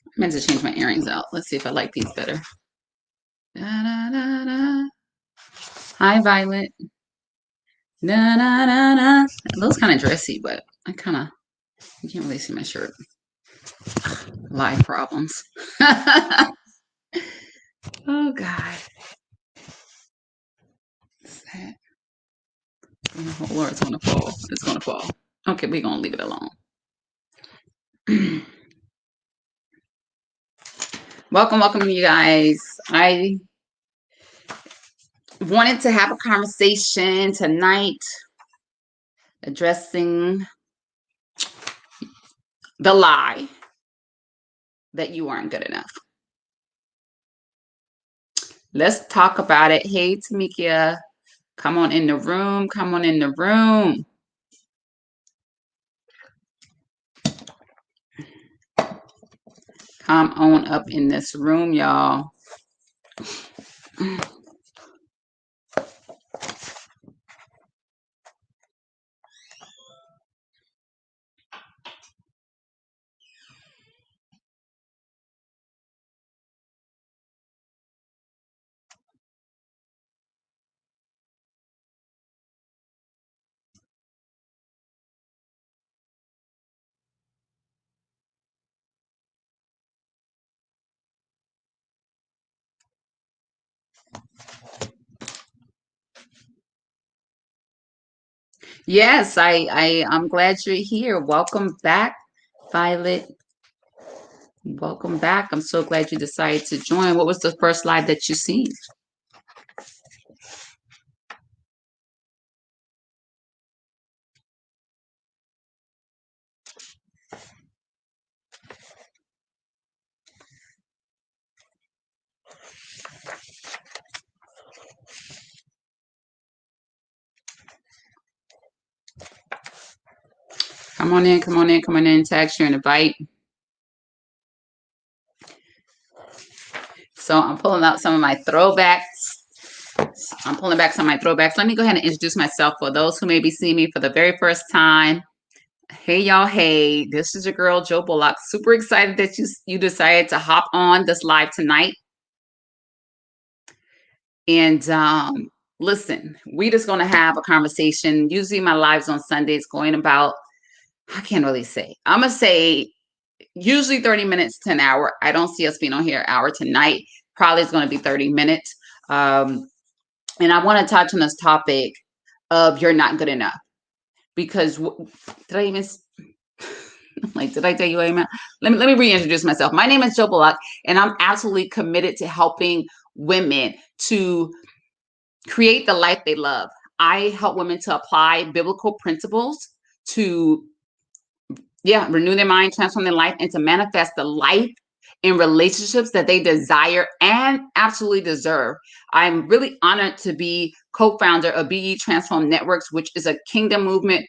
I meant to change my earrings out. Let's see if I like these better. Da, da, da, da. Hi, Violet. Da, da, da, da. It looks kind of dressy, but you can't really see my shirt. Live problems. Oh, God. What's that? Oh, Lord, it's going to fall. It's going to fall. Okay, we're going to leave it alone. Welcome, you guys. I wanted to have a conversation tonight addressing the lie that you aren't good enough. Let's talk about it. Hey, Tamikia, come on in the room. Come on in the room. Come on up in this room, y'all. Yes, I'm glad you're here. Welcome back, Violet. Welcome back. I'm so glad you decided to join. What was the first live that you seen? Come on in, come on in, come on in. Tag, share, and invite. So I'm pulling out some of my throwbacks. I'm pulling back some of my throwbacks. Let me go ahead and introduce myself for those who may be seeing me for the very first time. Hey, y'all. Hey, this is your girl, Jo Bullock. Super excited that you decided to hop on this live tonight. And listen, we just going to have a conversation. Usually my lives on Sundays going about, I can't really say. I'm going to say usually 30 minutes to an hour. I don't see us being on here an hour tonight. Probably it's going to be 30 minutes. And I want to touch on this topic of you're not good enough. Because did I even... Like, did I tell you amen? Let me reintroduce myself. My name is Jo Bullock, and I'm absolutely committed to helping women to create the life they love. I help women to apply biblical principles to, renew their mind, transform their life, and to manifest the life in relationships that they desire and absolutely deserve. I'm really honored to be co-founder of BE Transform Networks, which is a kingdom movement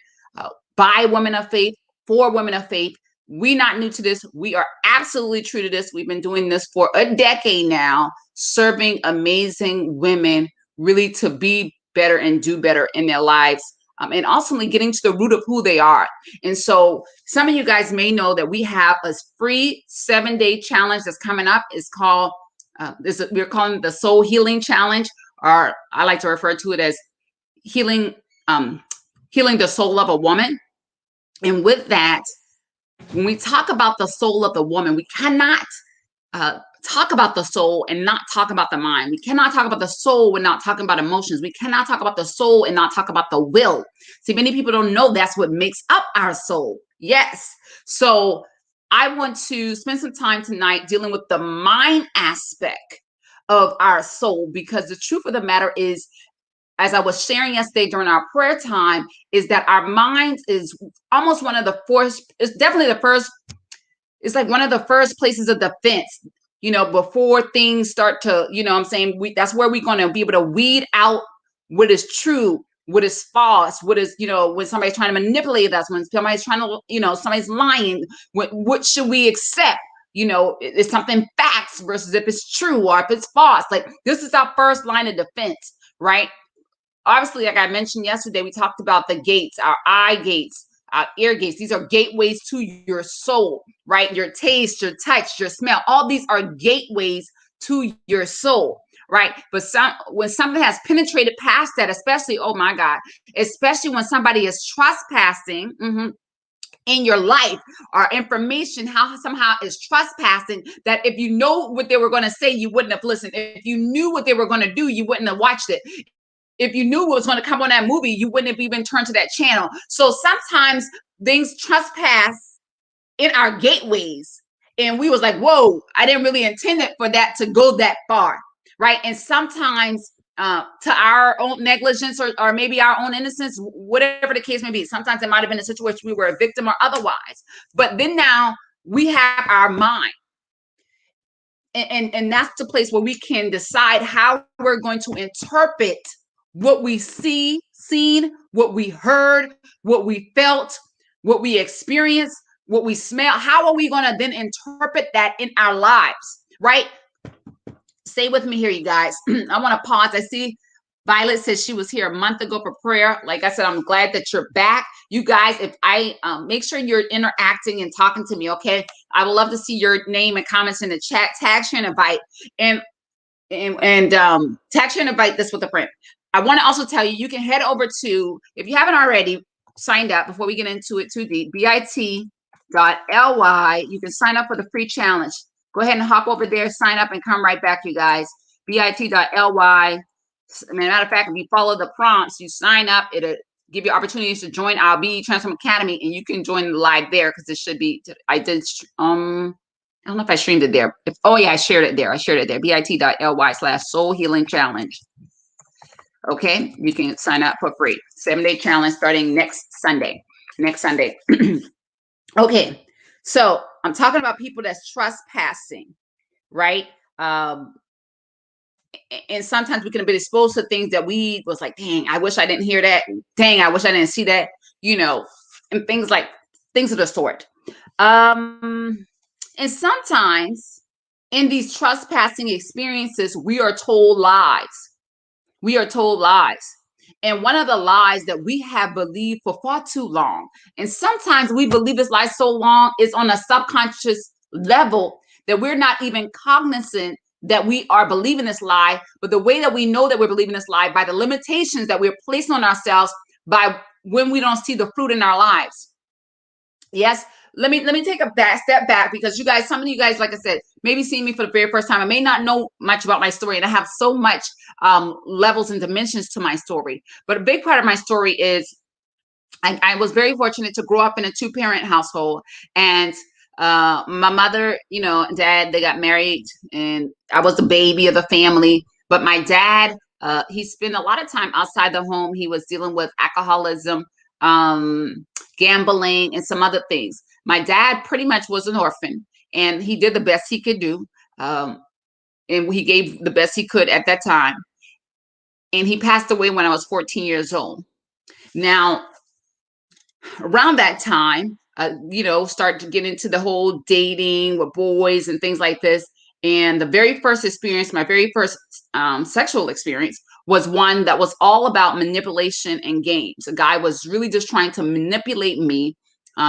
by women of faith, for women of faith. We're not new to this. We are absolutely true to this. We've been doing this for a decade now, serving amazing women really to be better and do better in their lives. And ultimately getting to the root of who they are. And so some of you guys may know that we have a free 7-day challenge that's coming up. It's called, we're calling it the Soul Healing Challenge, or I like to refer to it as healing the soul of a woman. And with that, when we talk about the soul of the woman, we cannot talk about the soul and not talk about the mind. We cannot talk about the soul and not talking about emotions. We cannot talk about the soul and not talk about the will. See, many people don't know that's what makes up our soul. Yes. So I want to spend some time tonight dealing with the mind aspect of our soul, because the truth of the matter is, as I was sharing yesterday during our prayer time, is that our minds is almost one of the first, it's definitely the first, it's like one of the first places of defense, before things start to, what I'm saying, that's where we're going to be able to weed out what is true, what is false, what is, when somebody's trying to manipulate us, when somebody's trying to, somebody's lying, what should we accept? Is something facts versus if it's true or if it's false. Like, this is our first line of defense, right? Obviously, like I mentioned yesterday, we talked about the gates, our eye gates, our ear gates. These are gateways to your soul, right? Your taste, your touch, your smell. All these are gateways to your soul, right? But when something has penetrated past that, especially, oh my God, especially when somebody is trespassing, in your life, or information how somehow is trespassing, that if you know what they were going to say, you wouldn't have listened. If you knew what they were going to do, you wouldn't have watched it. If you knew what was going to come on that movie, you wouldn't have even turned to that channel. So sometimes things trespass in our gateways, and we was like, whoa, I didn't really intend it for that to go that far, right? And sometimes to our own negligence, or maybe our own innocence, whatever the case may be. Sometimes it might have been a situation we were a victim or otherwise. But then now we have our mind. And that's the place where we can decide how we're going to interpret what we seen, what we heard, what we felt, what we experienced, what we smell. How are we going to then interpret that in our lives, right? Stay with me here, you guys. I want to pause. I see Violet says she was here a month ago for prayer. Like I said, I'm glad that you're back. You guys, if I make sure you're interacting and talking to me, okay? I would love to see your name and comments in the chat. Tag, share, and invite. And tag, share, and invite this with a friend. I want to also tell you, you can head over to, if you haven't already signed up, before we get into it too deep, bit.ly. You can sign up for the free challenge. Go ahead and hop over there, sign up, and come right back, you guys. bit.ly. Matter of fact, if you follow the prompts, you sign up, it'll give you opportunities to join our BE Transform Academy, and you can join the live there, because it should be, I don't know if I streamed it there. I shared it there. bit.ly/soul healing challenge. Okay, you can sign up for free. 7-day challenge starting next Sunday. Okay, so I'm talking about people that's trespassing, right? And sometimes we can be exposed to things that we was like, dang, I wish I didn't hear that. Dang, I wish I didn't see that, and things of the sort. And sometimes in these trespassing experiences, we are told lies. And one of the lies that we have believed for far too long, and sometimes we believe this lie so long, is on a subconscious level that we're not even cognizant that we are believing this lie. But the way that we know that we're believing this lie, by the limitations that we're placing on ourselves, by when we don't see the fruit in our lives. Yes. Let me take a step back, because you guys, some of you guys, like I said, maybe seeing me for the very first time. I may not know much about my story, and I have so much levels and dimensions to my story. But a big part of my story is I was very fortunate to grow up in a 2-parent household, and my mother, dad, they got married, and I was the baby of the family. But my dad, he spent a lot of time outside the home. He was dealing with alcoholism, gambling, and some other things. My dad pretty much was an orphan, and he did the best he could do. And he gave the best he could at that time. And he passed away when I was 14 years old. Now, around that time, start to get into the whole dating with boys and things like this. And the very first experience, my very first sexual experience, was one that was all about manipulation and games. A guy was really just trying to manipulate me.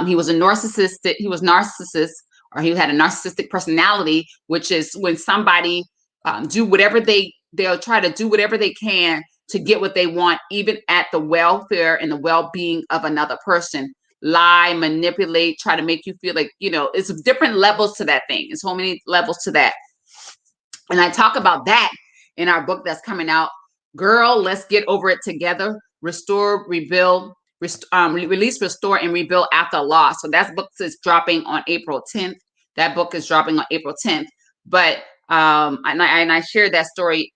He was narcissist, or he had a narcissistic personality, which is when somebody they'll try to do whatever they can to get what they want, even at the welfare and the well-being of another person. Lie, manipulate, try to make you feel like, it's different levels to that thing. There's so many levels to that. And I talk about that in our book that's coming out, Girl, Let's Get Over It Together, Restore, Rebuild, Release, Restore, and Rebuild After Loss. So that book is dropping on April 10th. But and I share that story.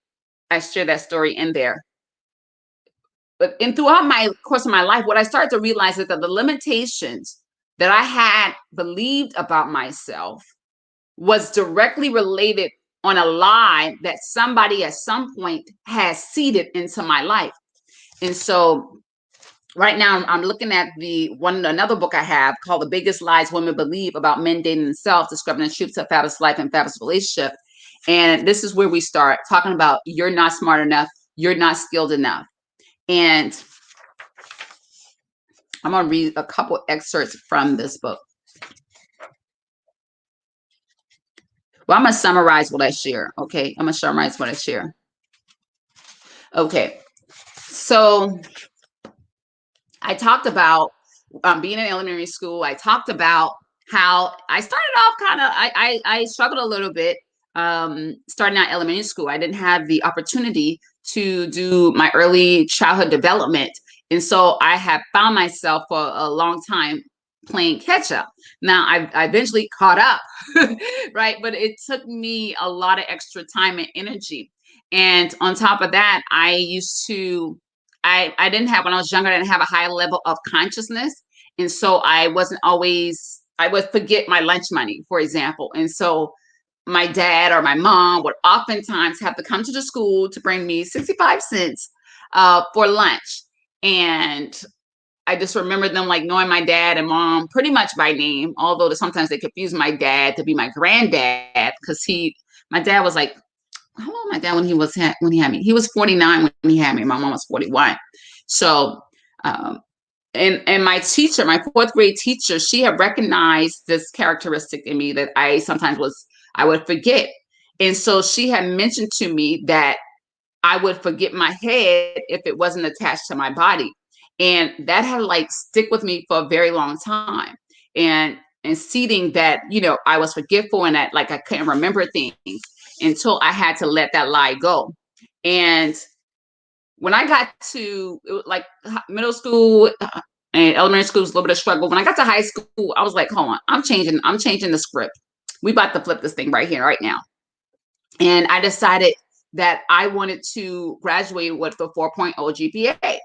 I share that story in there. But throughout my course of my life, what I started to realize is that the limitations that I had believed about myself was directly related on a lie that somebody at some point has seeded into my life. And so right now I'm looking at another book I have called The Biggest Lies Women Believe About Men Dating Themselves, Discovering the Truth to a Fabulous Life and Fabulous Relationship. And this is where we start talking about you're not smart enough, you're not skilled enough. And I'm going to read a couple excerpts from this book. Well, I'm going to summarize what I share. Okay. I'm going to summarize what I share. Okay. So I talked about being in elementary school. I talked about how I started off kind of, I struggled a little bit starting out elementary school. I didn't have the opportunity to do my early childhood development. And so I have found myself for a long time playing catch up. Now I eventually caught up, right? But it took me a lot of extra time and energy. And on top of that, I didn't have, when I was younger, I didn't have a high level of consciousness. And so I would forget my lunch money, for example. And so my dad or my mom would oftentimes have to come to the school to bring me 65 cents for lunch. And I just remember them like knowing my dad and mom pretty much by name, although sometimes they confuse my dad to be my granddad because my dad was like, how old was my dad when he had me? He was 49 when he had me. My mom was 41. So, and my teacher, my fourth grade teacher, she had recognized this characteristic in me that I would forget. And so she had mentioned to me that I would forget my head if it wasn't attached to my body. And that had like stick with me for a very long time. And seeding that, I was forgetful and that like I couldn't remember things until I had to let that lie go. And when I got to like middle school and elementary school was a little bit of struggle. When I got to high school, I was like, hold on, I'm changing the script. We about to flip this thing right here, right now. And I decided that I wanted to graduate with a 4.0 GPA.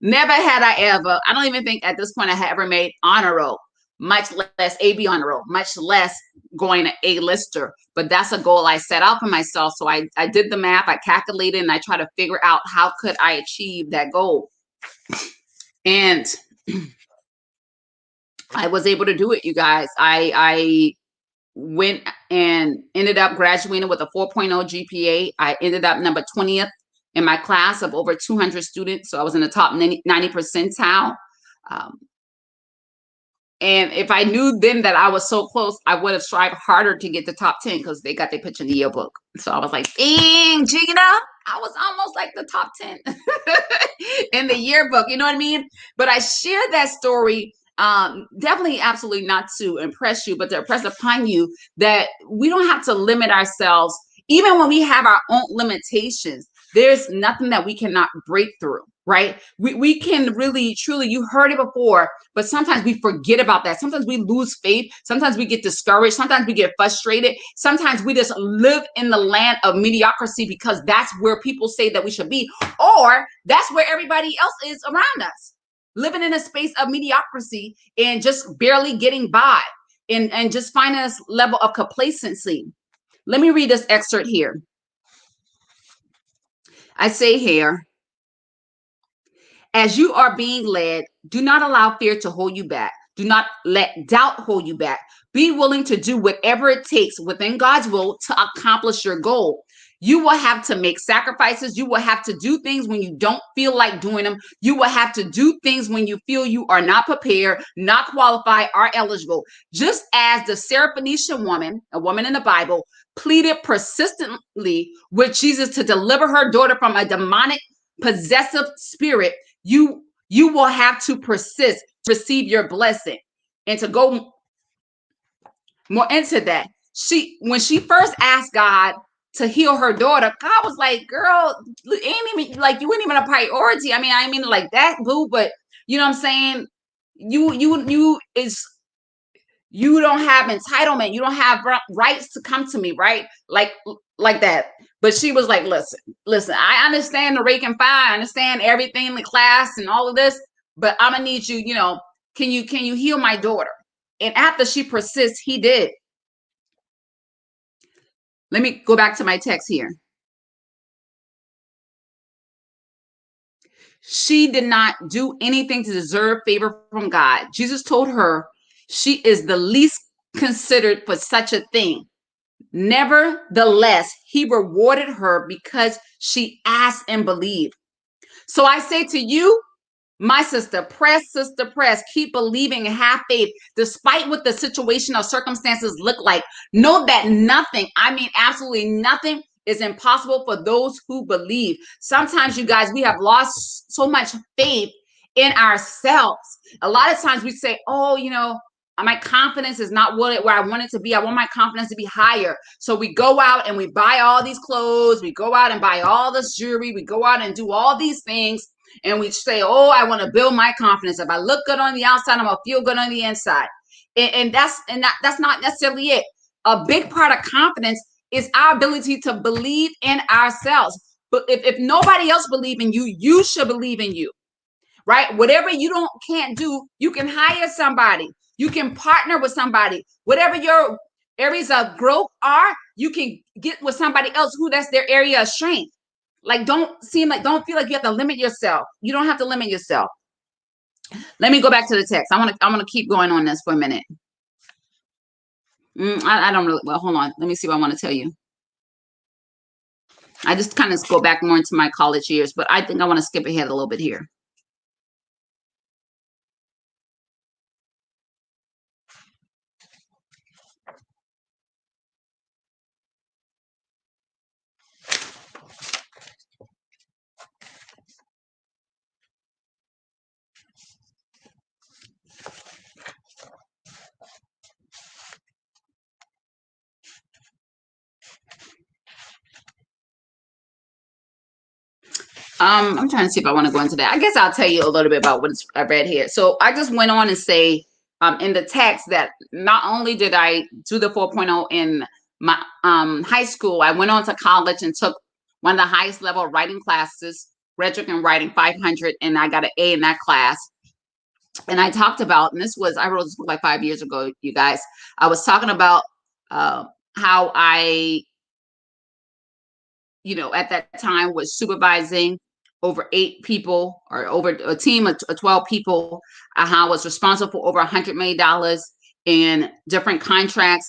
Never had I don't even think at this point I had ever made honor roll, much less AB honor roll, much less going to A-lister. But that's a goal I set out for myself. So I did the math, I calculated, and I tried to figure out how could I achieve that goal. And I was able to do it, you guys. I went and ended up graduating with a 4.0 GPA. I ended up number 20th in my class of over 200 students. So I was in the top 90 percentile. And if I knew then that I was so close, I would have strived harder to get the top 10 because they got their picture in the yearbook. So I was like, dang, Gina, I was almost like the top 10 in the yearbook. You know what I mean? But I shared that story definitely absolutely not to impress you, but to impress upon you that we don't have to limit ourselves. Even when we have our own limitations, there's nothing that we cannot break through, right? We can really, truly, you heard it before, but sometimes we forget about that. Sometimes we lose faith. Sometimes we get discouraged. Sometimes we get frustrated. Sometimes we just live in the land of mediocrity because that's where people say that we should be, or that's where everybody else is around us, living in a space of mediocrity and just barely getting by and just finding this level of complacency. Let me read this excerpt here. I say here, as you are being led, do not allow fear to hold you back. Do not let doubt hold you back. Be willing to do whatever it takes within God's will to accomplish your goal. You will have to make sacrifices. You will have to do things when you don't feel like doing them. You will have to do things when you feel you are not prepared, not qualified, or eligible. Just as the Syrophoenician woman, a woman in the Bible, pleaded persistently with Jesus to deliver her daughter from a demonic possessive spirit, you will have to persist to receive your blessing. And to go more into that, when she first asked God to heal her daughter, God was like, girl, ain't even like you weren't even a priority. I mean like that, boo, but you know what I'm saying? You don't have entitlement. You don't have rights to come to me, right? Like that. But she was like, listen, I understand the rake and file. I understand everything in the class and all of this, but I'm gonna need you, can you heal my daughter? And after she persists, he did. Let me go back to my text here. She did not do anything to deserve favor from God. Jesus told her she is the least considered for such a thing. Nevertheless, he rewarded her because she asked and believed. So I say to you, my sister, press, keep believing and have faith, despite what the situation or circumstances look like. Know that nothing, I mean, absolutely nothing is impossible for those who believe. Sometimes, you guys, we have lost so much faith in ourselves. A lot of times we say, oh, my confidence is not where I want it to be. I want my confidence to be higher. So we go out and we buy all these clothes. We go out and buy all this jewelry. We go out and do all these things. And we say, oh, I want to build my confidence. If I look good on the outside, I'm going to feel good on the inside. And that's not necessarily it. A big part of confidence is our ability to believe in ourselves. But if nobody else believes in you, you should believe in you, right? Whatever you can't do, you can hire somebody. You can partner with somebody. Whatever your areas of growth are, you can get with somebody else who that's their area of strength. Like, don't feel like you have to limit yourself. You don't have to limit yourself. Let me go back to the text. I want to keep going on this for a minute. I don't really, well, hold on. Let me see what I want to tell you. I just kind of go back more into my college years, but I think I want to skip ahead a little bit here. I'm trying to see if I want to go into that. I guess I'll tell you a little bit about what I read here. So I just went on and say in the text that not only did I do the 4.0 in my high school, I went on to college and took one of the highest level writing classes, rhetoric and writing 500, and I got an A in that class. And I talked about, and I wrote this book like 5 years ago, you guys. I was talking about how I, at that time was supervising over 8 people or over a team of 12 people. How I was responsible for over $100 million in different contracts.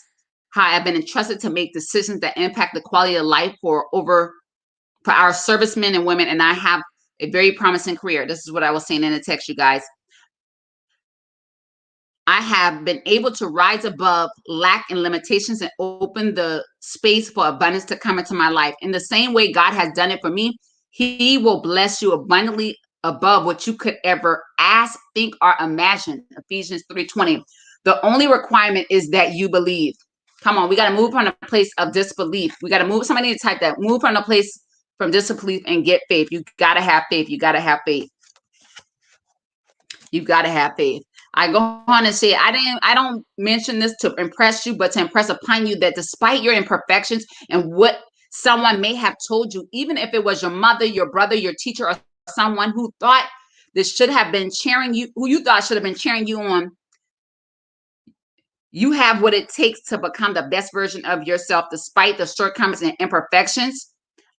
How I've been entrusted to make decisions that impact the quality of life for our servicemen and women. And I have a very promising career. This is what I was saying in the text, you guys. I have been able to rise above lack and limitations and open the space for abundance to come into my life. In the same way God has done it for me, he will bless you abundantly above what you could ever ask, think, or imagine. Ephesians 3:20. The only requirement is that you believe. Come on, we got to move from a place of disbelief. We got to move, somebody to type that, move from a place from disbelief and get faith. You got to have faith. You got to have faith. You've got to have faith. I go on and say, I don't mention this to impress you, but to impress upon you that despite your imperfections and what someone may have told you, even if it was your mother, your brother, your teacher, or someone who thought this should have been cheering you, who you thought should have been cheering you on, you have what it takes to become the best version of yourself, despite the shortcomings and imperfections.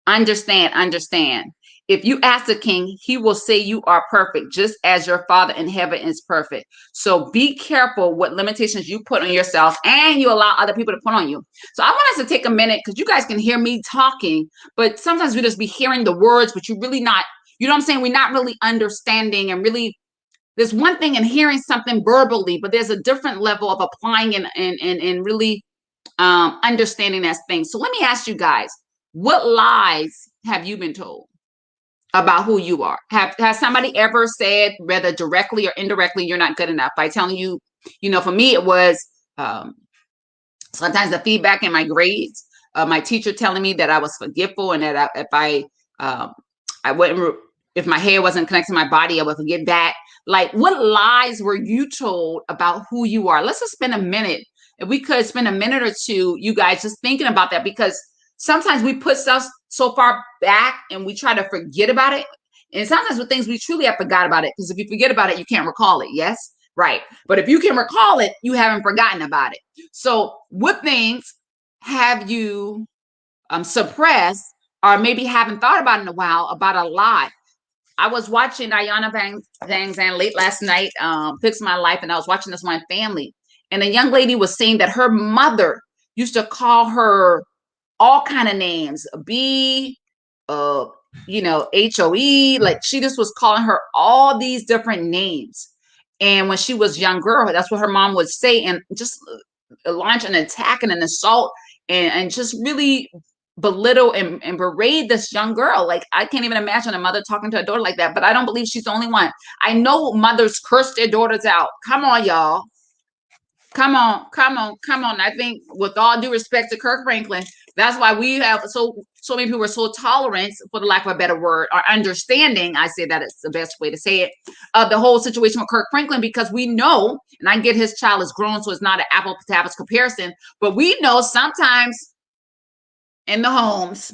Understand. If you ask the king, he will say you are perfect, just as your Father in heaven is perfect. So be careful what limitations you put on yourself and you allow other people to put on you. So I want us to take a minute, because you guys can hear me talking, but sometimes we just be hearing the words, but you really not, you know what I'm saying? We're not really understanding, and really, there's one thing in hearing something verbally, but there's a different level of applying and really understanding that thing. So let me ask you guys, what lies have you been told about who you are? Has somebody ever said, whether directly or indirectly, you're not good enough, by telling you, for me, it was sometimes the feedback in my grades, my teacher telling me that I was forgetful, and that I wouldn't, if my hair wasn't connected to my body, I would forget that. Like, what lies were you told about who you are? Let's just spend a minute. If we could spend a minute or two, you guys, just thinking about that, because sometimes we put stuff so far back and we try to forget about it. And sometimes with things we truly have forgot about it, because if you forget about it, you can't recall it. Yes. right? But if you can recall it, you haven't forgotten about it. So what things have you suppressed or maybe haven't thought about in a while about a lie? I was watching Diana Van Zandt late last night, Fix My Life, and I was watching this one family. And a young lady was saying that her mother used to call her all kind of names, B, uh, HOE. Like she just was calling her all these different names. And when she was younger, that's what her mom would say, and just launch an attack and an assault, and just really belittle and berate this young girl. Like I can't even imagine a mother talking to a daughter like that. But I don't believe she's the only one. I know mothers curse their daughters out. Come on, y'all. Come on, come on, come on. I think with all due respect to Kirk Franklin, that's why we have so many people are so tolerant, for the lack of a better word, or understanding. I say that it's the best way to say it, of the whole situation with Kirk Franklin, because we know, and I get his child is grown, so it's not an apple to apples comparison, but we know sometimes in the homes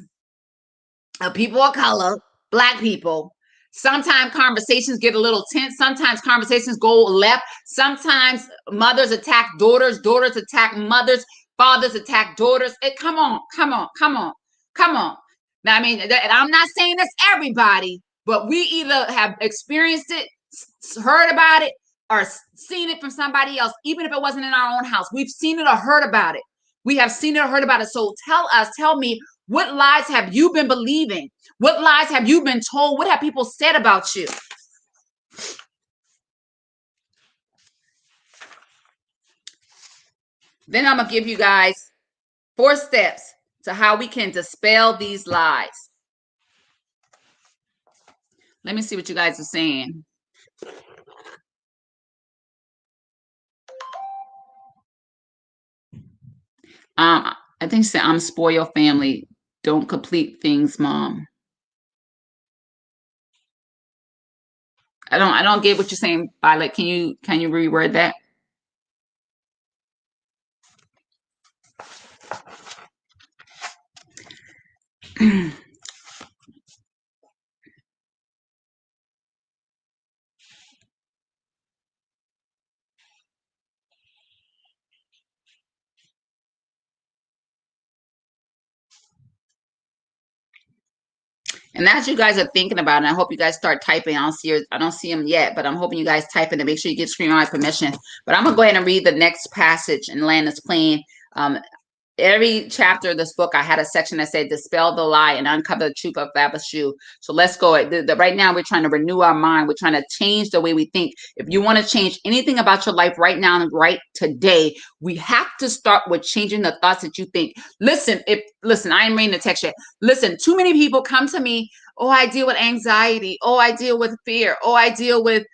of people of color, Black people, sometimes conversations get a little tense. Sometimes conversations go left. Sometimes mothers attack daughters, daughters attack mothers, fathers attack daughters. Come on, come on, come on, come on. Now, I mean, and I'm not saying that's everybody, but we either have experienced it, heard about it, or seen it from somebody else, even if it wasn't in our own house. We've seen it or heard about it. We have seen it or heard about it. So tell me, what lies have you been believing? What lies have you been told? What have people said about you? Then I'm going to give you guys 4 steps to how we can dispel these lies. Let me see what you guys are saying. I think say I'm spoiled family. Don't complete things, mom. I don't get what you're saying, Violet. Can you reword that? And as you guys are thinking about it, I hope you guys start typing. I don't see them yet, but I'm hoping you guys type in to make sure you get screen my permission. But I'm gonna go ahead and read the next passage and land this plane. Every chapter of this book, I had a section that said dispel the lie and uncover the truth of Babashu. So let's go. Right now, we're trying to renew our mind. We're trying to change the way we think. If you want to change anything about your life right now and right today, we have to start with changing the thoughts that you think. Listen, I ain't reading the text yet. Listen, too many people come to me. Oh, I deal with anxiety. Oh, I deal with fear. Oh, I deal with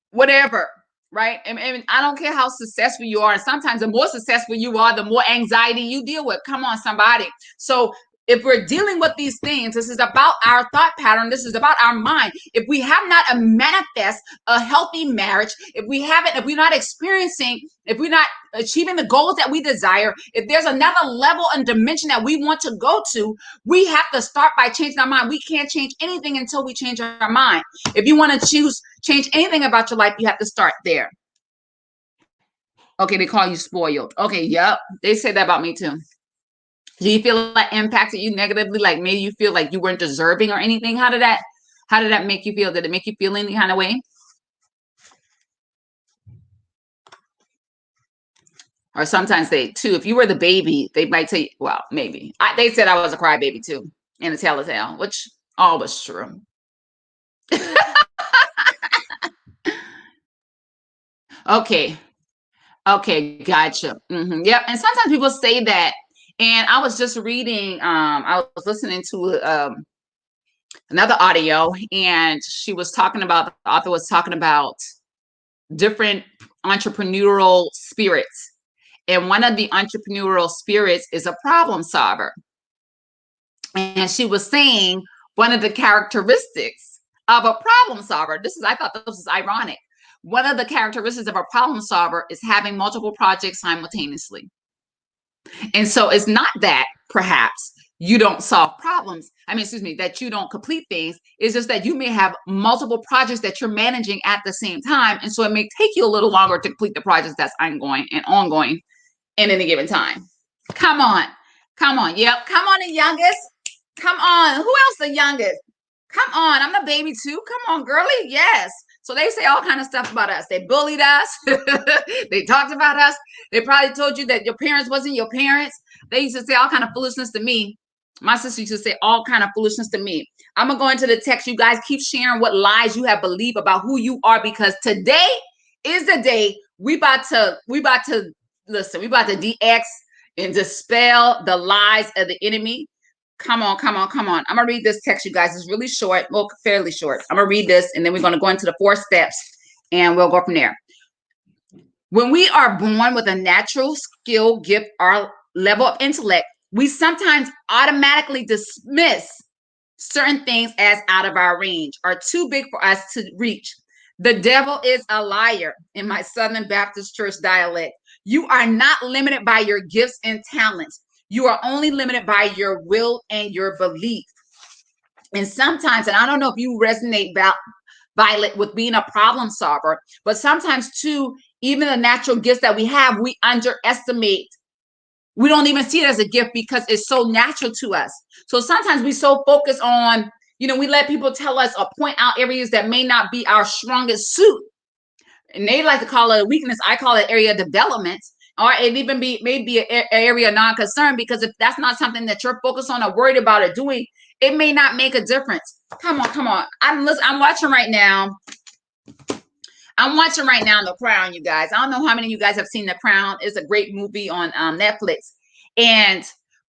whatever. Right. And I don't care how successful you are. And sometimes the more successful you are, the more anxiety you deal with. Come on, somebody. So if we're dealing with these things, this is about our thought pattern. This is about our mind. If we have not a manifest a healthy marriage, if we're not experiencing, if we're not achieving the goals that we desire, if there's another level and dimension that we want to go to, we have to start by changing our mind. We can't change anything until we change our mind. If you want to change anything about your life, you have to start there. Okay, they call you spoiled. Okay, yep. They say that about me too. Do you feel like impacted you negatively? Like maybe you feel like you weren't deserving or anything? How did that make you feel? Did it make you feel any kind of way? Or sometimes if you were the baby, they might say, well, maybe. They said I was a crybaby too, and a telltale, which all was true. Okay. Okay, gotcha. Yep. And sometimes people say that. And I was just reading, I was listening to another audio, and the author was talking about different entrepreneurial spirits. And one of the entrepreneurial spirits is a problem solver. And she was saying one of the characteristics of a problem solver, I thought this was ironic. One of the characteristics of a problem solver is having multiple projects simultaneously. And so it's not that perhaps you don't solve problems. I mean, excuse me, that you don't complete things. It's just that you may have multiple projects that you're managing at the same time. And so it may take you a little longer to complete the projects that's ongoing in any given time. Come on. Come on. Yep. Come on, the youngest. Come on. Who else the youngest? Come on. I'm the baby too. Come on, girly. Yes. So they say all kind of stuff about us. They bullied us. They talked about us. They probably told you that your parents wasn't your parents. They used to say all kind of foolishness to me. My sister used to say all kind of foolishness to me. I'm going to go into the text. You guys keep sharing what lies you have believed about who you are, because today is the day we about to listen. We about to DX and dispel the lies of the enemy. Come on, come on, come on. I'm going to read this text, you guys. It's really short, well, fairly short. I'm going to read this, and then we're going to go into the 4 steps, and we'll go from there. When we are born with a natural skill, gift, or level of intellect, we sometimes automatically dismiss certain things as out of our range or too big for us to reach. The devil is a liar in my Southern Baptist Church dialect. You are not limited by your gifts and talents. You are only limited by your will and your belief. And sometimes, and I don't know if you resonate, Violet, with being a problem solver, but sometimes too, even the natural gifts that we have, we underestimate. We don't even see it as a gift because it's so natural to us. So sometimes we so focus on, we let people tell us or point out areas that may not be our strongest suit. And they like to call it a weakness. I call it area of development, or it even maybe an area of non-concern, because if that's not something that you're focused on or worried about or doing, it may not make a difference. Come on, come on. I'm watching right now. The Crown, you guys. I don't know how many of you guys have seen The Crown. It's a great movie on Netflix. And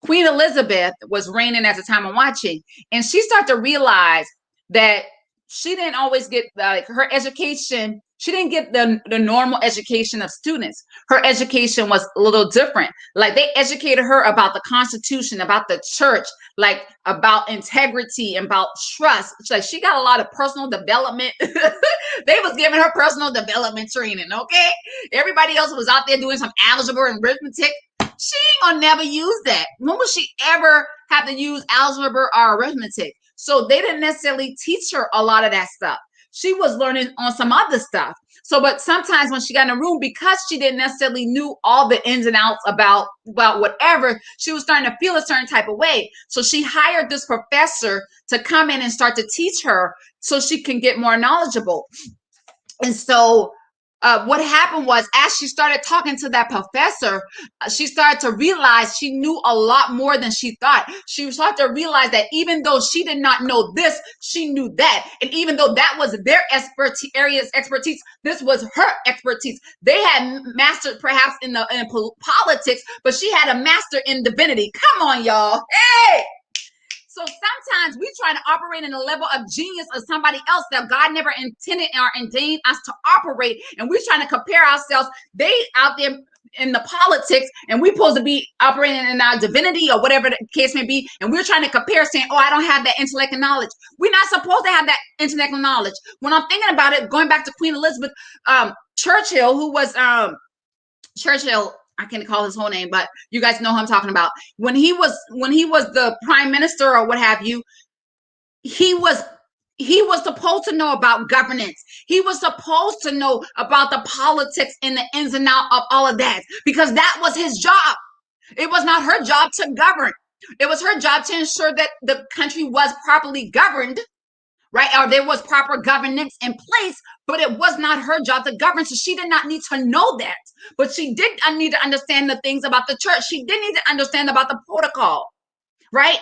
Queen Elizabeth was reigning at the time I'm watching. And she started to realize that she didn't always get her education. She didn't get the normal education of students. Her education was a little different. Like, they educated her about the Constitution, about the church, like about integrity and about trust. Like, she got a lot of personal development. They was giving her personal development training, okay? Everybody else was out there doing some algebra and arithmetic. She ain't gonna never use that. When will she ever have to use algebra or arithmetic? So they didn't necessarily teach her a lot of that stuff. She was learning on some other stuff. So, but sometimes when she got in a room, because she didn't necessarily knew all the ins and outs about whatever, she was starting to feel a certain type of way. So she hired this professor to come in and start to teach her so she can get more knowledgeable. And so what happened was, as she started talking to that professor, she started to realize she knew a lot more than she thought. She started to realize that even though she did not know this, she knew that. And even though that was their expertise, this was her expertise. They had mastered perhaps in politics, but she had a master in divinity. Come on, y'all. Hey! So sometimes we try to operate in a level of genius of somebody else that God never intended or ordained us to operate. And we're trying to compare ourselves. They out there in the politics, and we're supposed to be operating in our divinity or whatever the case may be. And we're trying to compare, saying, oh, I don't have that intellect and knowledge. We're not supposed to have that intellect and knowledge. When I'm thinking about it, going back to Queen Elizabeth, Churchill, who was Churchill, I can't call his whole name, but you guys know who I'm talking about. When he was the prime minister or what have you, he was supposed to know about governance. He was supposed to know about the politics and the ins and outs of all of that, because that was his job. It was not her job to govern. It was her job to ensure that the country was properly governed, right? Or there was proper governance in place, but it was not her job to govern. So she did not need to know that. But she did need to understand the things about the church. She did need to understand about the protocol, right?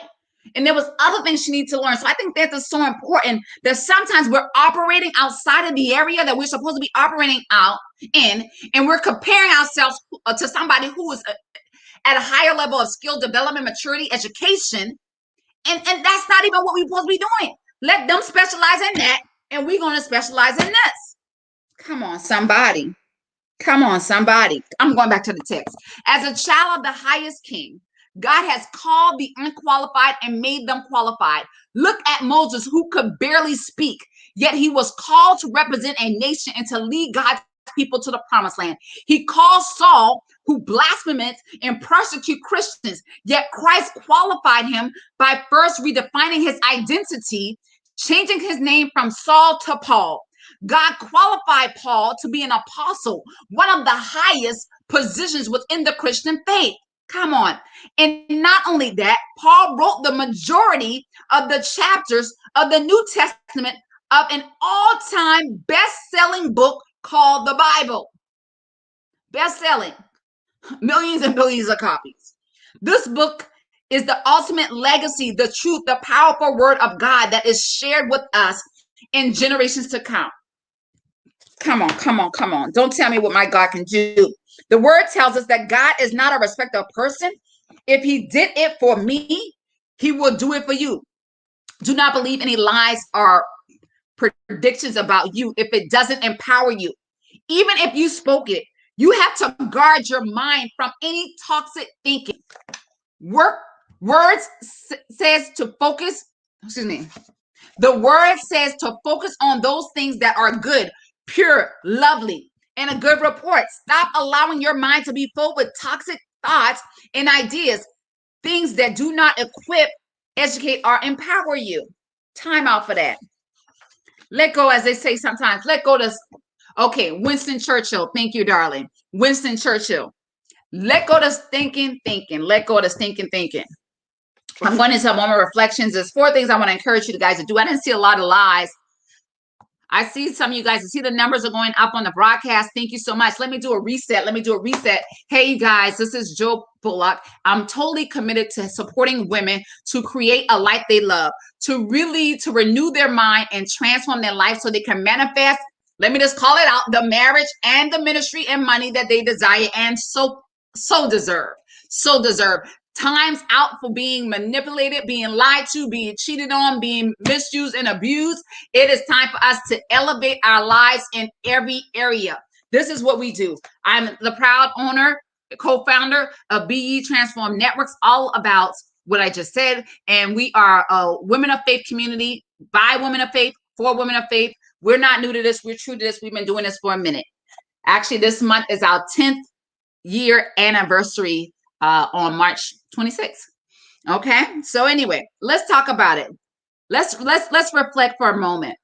And there was other things she needed to learn. So I think that is so important, that sometimes we're operating outside of the area that we're supposed to be operating out in, and we're comparing ourselves to somebody who is at a higher level of skill development, maturity, education. And that's not even what we're supposed to be doing. Let them specialize in that, and we're going to specialize in this. Come on, somebody. Come on, somebody. I'm going back to the text. As a child of the highest king, God has called the unqualified and made them qualified. Look at Moses, who could barely speak, yet he was called to represent a nation and to lead God's people to the promised land. He called Saul, who blasphemous and persecute Christians. Yet Christ qualified him by first redefining his identity, changing his name from Saul to Paul. God qualified Paul to be an apostle, one of the highest positions within the Christian faith. Come on. And not only that, Paul wrote the majority of the chapters of the New Testament of an all-time best-selling book called the Bible. Best-selling. Millions and billions of copies. This book is the ultimate legacy, the truth, the powerful word of God that is shared with us in generations to come. Come on, come on, come on. Don't tell me what my God can do. The word tells us that God is not a respecter of person. If he did it for me, he will do it for you. Do not believe any lies or predictions about you if it doesn't empower you. Even if you spoke it, you have to guard your mind from any toxic thinking. Words says to focus, excuse me. The word says to focus on those things that are good, pure, lovely, and a good report. Stop allowing your mind to be filled with toxic thoughts and ideas, things that do not equip, educate, or empower you. Time out for that. Let go, as they say sometimes. Let go to, okay, Winston Churchill. Thank you, darling. Winston Churchill. Let go to stinking thinking. Let go to stinking thinking. I'm going into moment reflections. There's 4 things I want to encourage you guys to do. I didn't see a lot of lies. I see some of you guys. I see the numbers are going up on the broadcast. Thank you so much. Let me do a reset. Hey, you guys, this is Joe Bullock. I'm totally committed to supporting women to create a life they love, to renew their mind and transform their life so they can manifest, let me just call it out, the marriage and the ministry and money that they desire and so deserve. Time's out for being manipulated, being lied to, being cheated on, being misused and abused. It is time for us to elevate our lives in every area. This is what we do. I'm the proud owner, co-founder of BE Transform Networks, all about what I just said. And we are a women of faith community, by women of faith, for women of faith. We're not new to this. We're true to this. We've been doing this for a minute. Actually, this month is our 10th year anniversary on March 26th. Okay. So anyway, let's talk about it. Let's reflect for a moment.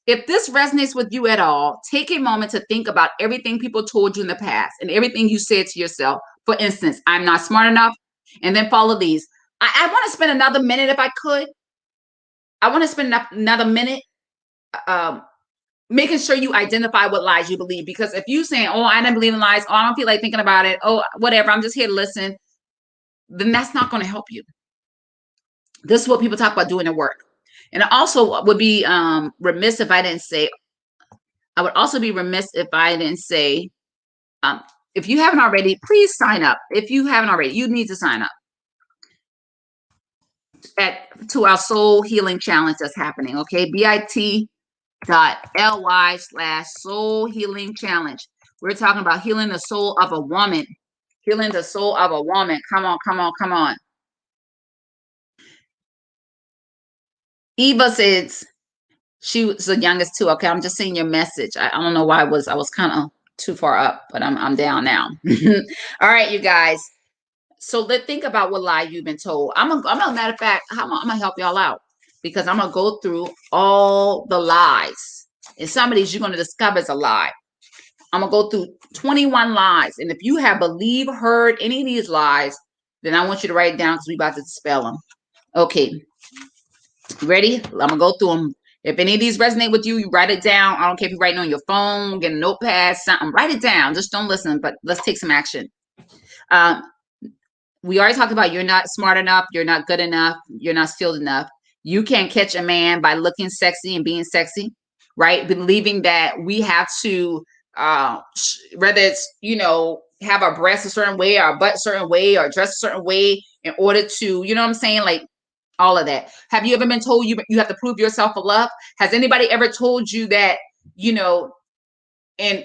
If this resonates with you at all, take a moment to think about everything people told you in the past and everything you said to yourself. For instance, I'm not smart enough. And then follow these. I want to spend another minute if I could. I want to spend another minute making sure you identify what lies you believe. Because if you saying, oh, I didn't believe in lies, oh, I don't feel like thinking about it, oh, whatever, I'm just here to listen, then that's not going to help you. This is what people talk about doing at work. And I also would be remiss if I didn't say, if you haven't already, please sign up. If you haven't already, you need to sign up to our Soul Healing Challenge that's happening. Okay, bit.ly/Soul Healing Challenge. We're talking about healing the soul of a woman. Healing the soul of a woman. Come on, come on, come on. Eva says she was the youngest too. Okay, I'm just seeing your message. I don't know why I was kind of too far up, but I'm down now. All right, you guys. So let's think about what lie you've been told. I'm a matter of fact, I'm gonna help y'all out because I'm gonna go through all the lies. And some of these you're gonna discover is a lie. I'm gonna go through 21 lies. And if you have heard any of these lies, then I want you to write it down because we're about to dispel them. Okay. Ready? I'm gonna go through them. If any of these resonate with you, you write it down. I don't care if you're writing on your phone, get a notepad, something. Write it down. Just don't listen, but let's take some action. We already talked about you're not smart enough, you're not good enough, you're not skilled enough. You can't catch a man by looking sexy and being sexy, right? Believing that we have to, whether it's, have our breasts a certain way, our butt a certain way, or dress a certain way in order to, you know what I'm saying? Like all of that. Have you ever been told you have to prove yourself for love? Has anybody ever told you that, and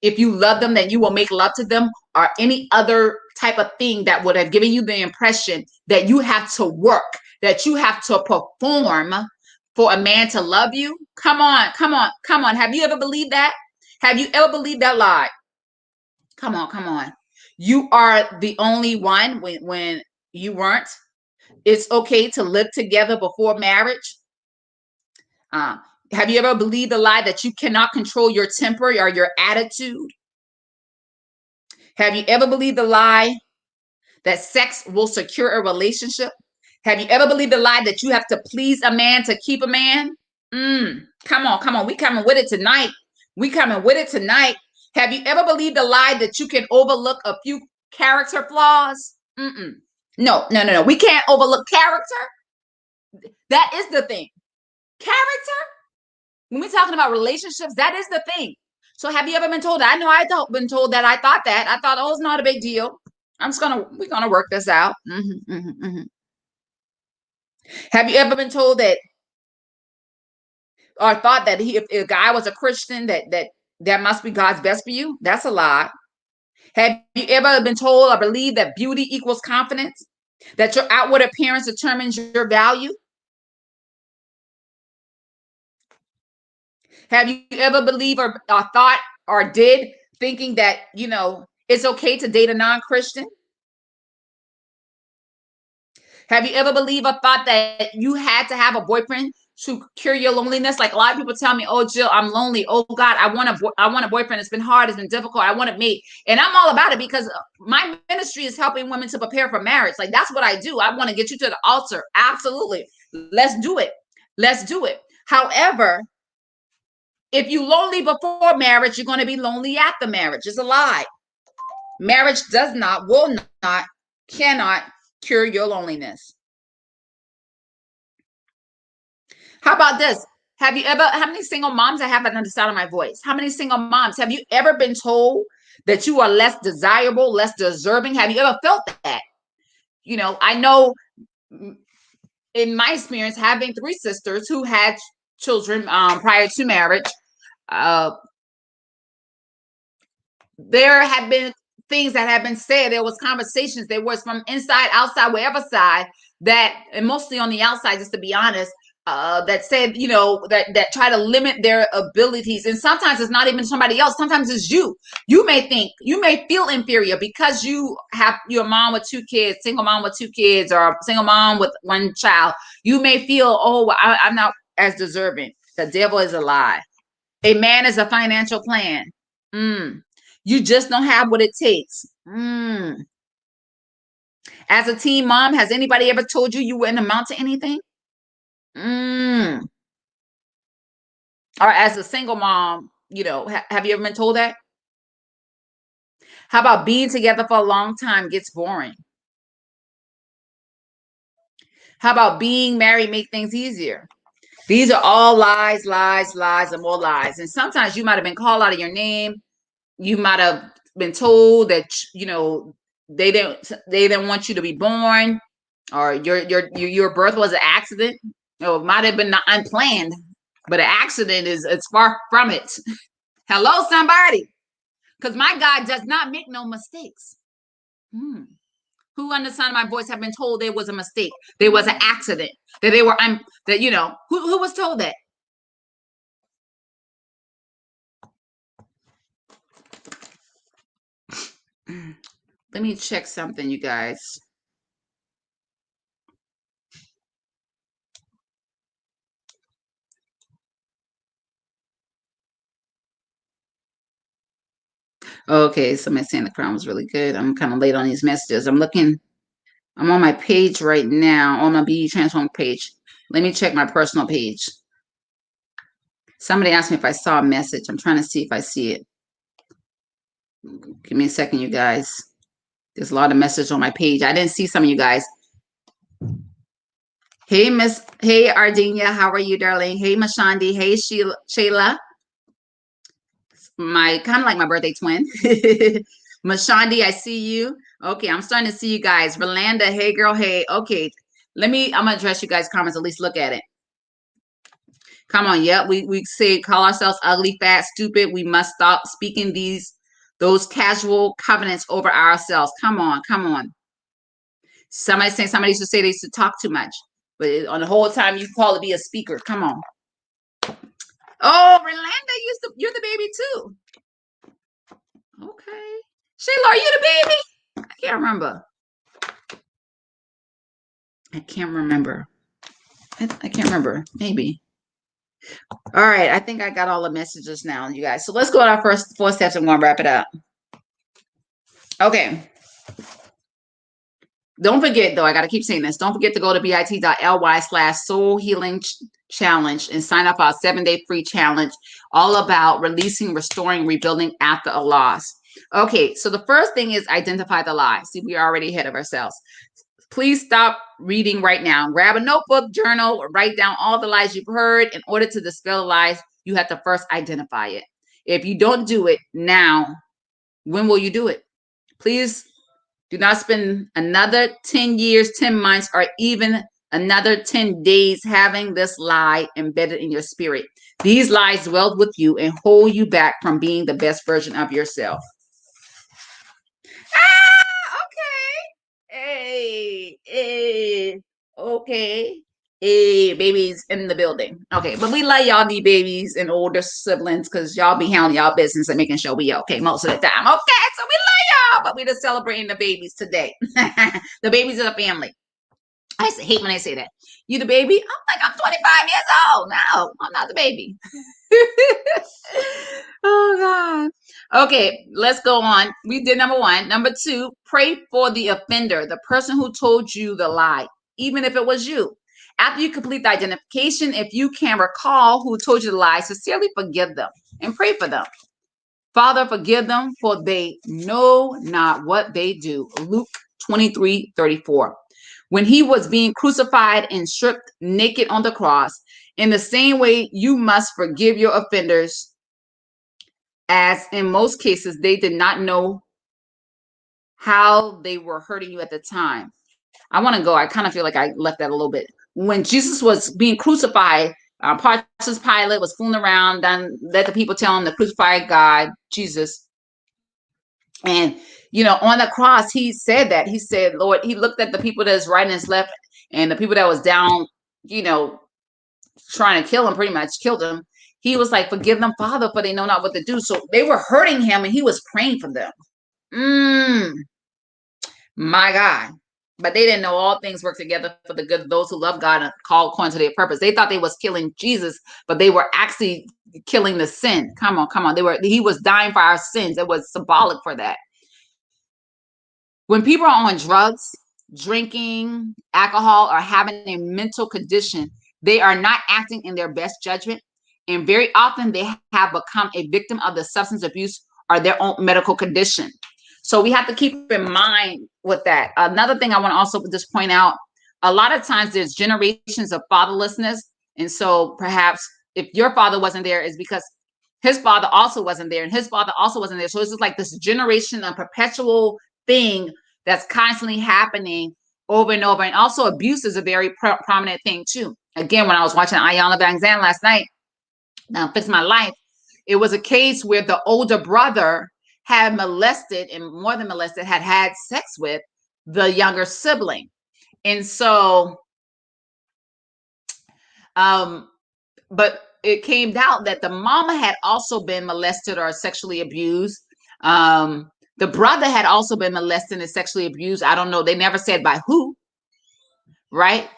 if you love them, then you will make love to them, or any other type of thing that would have given you the impression that you have to work, that you have to perform for a man to love you? Come on, come on, come on. Have you ever believed that? Have you ever believed that lie? Come on, come on. You are the only one when you weren't. It's okay to live together before marriage. Uh, have you ever believed the lie that you cannot control your temper or your attitude? Have you ever believed the lie that sex will secure a relationship? Have you ever believed the lie that you have to please a man to keep a man? Come on, come on. We coming with it tonight. We coming with it tonight. Have you ever believed the lie that you can overlook a few character flaws? No, no, no, no. We can't overlook character. That is the thing. Character, when we're talking about relationships, that is the thing. So have you ever been told that? I know been told that. I thought that. I thought, oh, it's not a big deal. We're gonna work this out. Have you ever been told that or thought that if a guy was a Christian, that must be God's best for you? That's a lie. Have you ever been told or believed that beauty equals confidence? That your outward appearance determines your value? Have you ever believed or thought or did thinking that, it's okay to date a non-Christian? Have you ever believed or thought that you had to have a boyfriend to cure your loneliness? Like a lot of people tell me, "Oh, Jill, I'm lonely. Oh God, I want a boyfriend. It's been hard. It's been difficult. I want a mate." And I'm all about it because my ministry is helping women to prepare for marriage. Like that's what I do. I want to get you to the altar. Absolutely. Let's do it. Let's do it. However, if you lonely before marriage, you're going to be lonely after marriage. It's a lie. Marriage does not, will not, cannot cure your loneliness. How about this? How many single moms, I have it on the sound of my voice? How many single moms have you ever been told that you are less desirable, less deserving? Have you ever felt that? I know in my experience, having three sisters who had children prior to marriage, there have been things that have been said. There was conversations. There was from inside, outside, wherever side that, and mostly on the outside, just to be honest, that said, that try to limit their abilities. And sometimes it's not even somebody else. Sometimes it's you. You may feel inferior because you're a mom with two kids, single mom with two kids, or single mom with one child. You may feel, oh, I'm not as deserving. The devil is a lie. A man is a financial plan. You just don't have what it takes. As a teen mom, has anybody ever told you wouldn't amount to anything? Or as a single mom, have you ever been told that? How about being together for a long time gets boring? How about being married make things easier? These are all lies, lies, lies, and more lies. And sometimes you might have been called out of your name. You might have been told that, they didn't want you to be born, or your birth was an accident. It might have been not unplanned, but an accident it's far from it. Hello, somebody. Because my God does not make no mistakes. Who under the sound of my voice have been told there was a mistake, there was an accident, that they were who was told that? Let me check something, you guys. Okay, somebody saying the crown was really good. I'm kind of late on these messages. I'm on my page right now, on my BE Transform page. Let me check my personal page. Somebody asked me if I saw a message. I'm trying to see if I see it. Give me a second, you guys. There's a lot of messages on my page. I didn't see some of you guys. Hey, Ardenia, how are you, darling? Hey, Mashandi. Hey, Shayla. Kind of like my birthday twin. Mashandi, I see you. Okay, I'm starting to see you guys. Rolanda, hey, girl, hey. Okay, I'm gonna address you guys' comments. At least look at it. Come on, yeah, we say call ourselves ugly, fat, stupid. We must stop speaking those casual covenants over ourselves. Come on, come on. Somebody used to say they used to talk too much, but on the whole time you call to be a speaker. Come on. Oh, Rolanda, you're the baby too. Okay. Shayla, are you the baby? I can't remember. I can't remember. I can't remember. Maybe. All right. I think I got all the messages now, you guys. So let's go to our first 4 steps and we're going to wrap it up. Okay. Don't forget, though, I got to keep saying this. Don't forget to go to bit.ly/soul healing challenge and sign up for our 7-day free challenge, all about releasing, restoring, rebuilding after a loss. Okay, so the first thing is identify the lies. See, we're already ahead of ourselves. Please stop reading right now. Grab a notebook, journal, or write down all the lies you've heard. In order to dispel lies, you have to first identify it. If you don't do it now, when will you do it? Please do not spend another 10 years, 10 months, or even another 10 days having this lie embedded in your spirit. These lies dwell with you and hold you back from being the best version of yourself. Okay. Hey, okay. Hey, babies in the building. Okay, but we let y'all be babies and older siblings because y'all be handling y'all business and making sure we okay most of the time. Okay, so we love y'all, but we just celebrating the babies today. The babies of the family. I hate when I say that. You the baby? I'm like, I'm 25 years old. No, I'm not the baby. Oh God. Okay, let's go on. We did number 1. Number 2, pray for the offender, the person who told you the lie, even if it was you. After you complete the identification, if you can recall who told you the lie, sincerely forgive them and pray for them. Father, forgive them, for they know not what they do. Luke 23:34. When he was being crucified and stripped naked on the cross, in the same way, you must forgive your offenders, as in most cases, they did not know how they were hurting you at the time. I want to go. I kind of feel like I left that a little bit. When Jesus was being crucified, Pontius Pilate was fooling around, then let the people tell him to crucify God, Jesus. And, on the cross, he said that. He said, Lord, he looked at the people that's right and his left and the people that was down, trying to kill him, pretty much killed him. He was like, forgive them, Father, for they know not what to do. So they were hurting him and he was praying for them. My God. But they didn't know all things work together for the good of those who love God and call according to their purpose. They thought they was killing Jesus, but they were actually killing the sin. Come on. He was dying for our sins. It was symbolic for that. When people are on drugs, drinking, alcohol, or having a mental condition, they are not acting in their best judgment. And very often they have become a victim of the substance abuse or their own medical condition. So we have to keep in mind with that. Another thing I want to also just point out, a lot of times there's generations of fatherlessness. And so perhaps if your father wasn't there, it's because his father also wasn't there and his father also wasn't there. So it's just like this generation of perpetual thing that's constantly happening over and over. And also abuse is a very prominent thing too. Again, when I was watching Ayanna Van Zandt last night, Fix My Life, it was a case where the older brother had molested, and more than molested, had sex with the younger sibling. And so, but it came out that the mama had also been molested or sexually abused. The brother had also been molested and sexually abused. I don't know. They never said by who, right?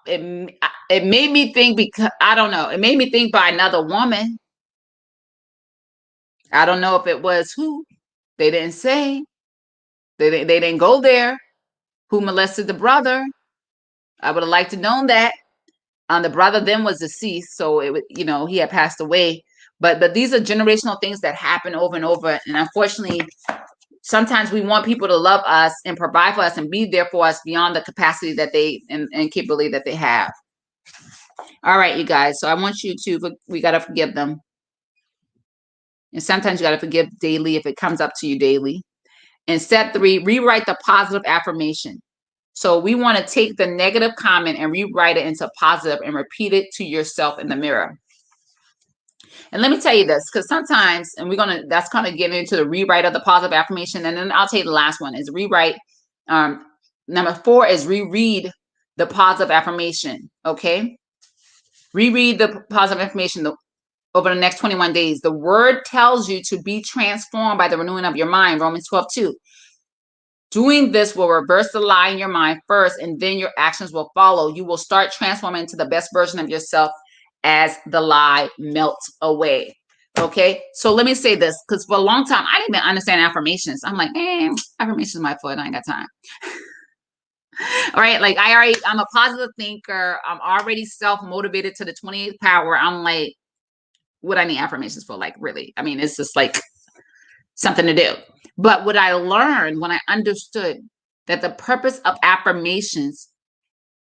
It made me think, because I don't know. It made me think by another woman. I don't know if it was who. They didn't say. They didn't go there. Who molested the brother? I would have liked to known that. The brother then was deceased, so it he had passed away. But these are generational things that happen over and over, and unfortunately, sometimes we want people to love us and provide for us and be there for us beyond the capacity that they and capability that they have. All right, you guys. So I want you to, we got to forgive them. And sometimes you got to forgive daily if it comes up to you daily. And step 3, rewrite the positive affirmation. So we want to take the negative comment and rewrite it into positive and repeat it to yourself in the mirror. And let me tell you this, because sometimes, and that's kind of getting into the rewrite of the positive affirmation. And then I'll tell you the last one is rewrite. Number 4 is reread the positive affirmation. Okay. Reread the positive affirmation over the next 21 days. The word tells you to be transformed by the renewing of your mind, Romans 12:2. Doing this will reverse the lie in your mind first, and then your actions will follow. You will start transforming into the best version of yourself as the lie melts away. Okay, so let me say this, because for a long time I didn't even understand affirmations. I'm like, man, affirmations is my foot. I ain't got time. All right, like I'm a positive thinker. I'm already self-motivated to the 28th power. I'm like, what I need affirmations for? Like, really? I mean, it's just like something to do. But what I learned when I understood that the purpose of affirmations,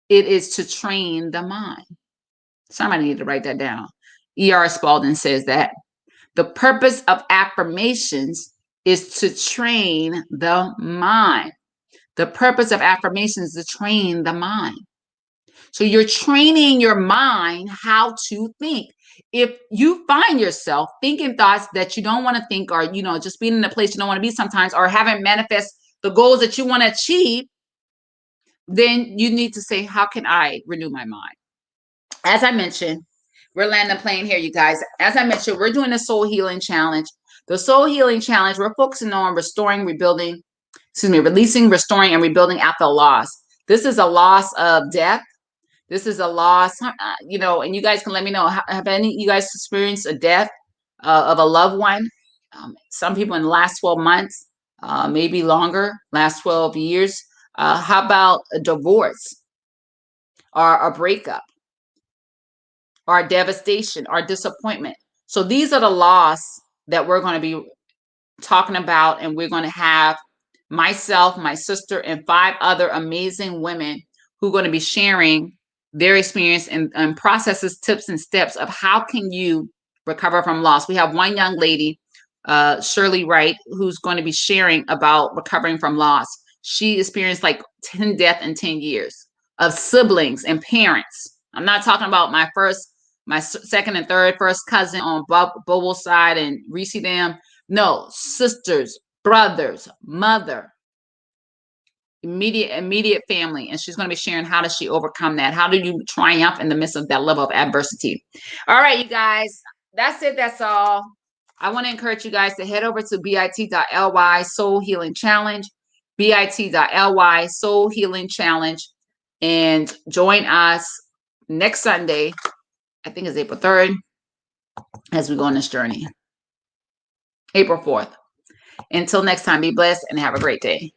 it is to train the mind. Somebody need to write that down. E.R. Spalding says that the purpose of affirmations is to train the mind. The purpose of affirmations is to train the mind. So you're training your mind how to think. If you find yourself thinking thoughts that you don't want to think, or, just being in a place you don't want to be sometimes, or haven't manifest the goals that you want to achieve, then you need to say, how can I renew my mind? As I mentioned, we're landing the plane here, you guys. As I mentioned, we're doing a soul healing challenge. The soul healing challenge, we're focusing on releasing, restoring, and rebuilding after loss. This is a loss of death. This is a loss, and you guys can let me know, have any of you guys experienced a death of a loved one? Some people in the last 12 months, maybe longer, last 12 years. How about a divorce or a breakup or a devastation or disappointment? So these are the loss that we're going to be talking about, and we're going to have myself, my sister, and 5 other amazing women who are going to be sharing their experience and processes, tips, and steps of how can you recover from loss. We have one young lady, Shirley Wright, who's going to be sharing about recovering from loss. She experienced like 10 deaths in 10 years of siblings and parents. I'm not talking about my second and third, first cousin on Bob's side and Reese them. No, sisters, brothers, mother, immediate family. And she's going to be sharing, how does she overcome that? How do you triumph in the midst of that level of adversity? All right, you guys, that's it. That's all. I want to encourage you guys to head over to bit.ly Soul Healing Challenge, bit.ly Soul Healing Challenge, and join us next Sunday. I think it's April 3rd, as we go on this journey. April 4th. Until next time, be blessed and have a great day.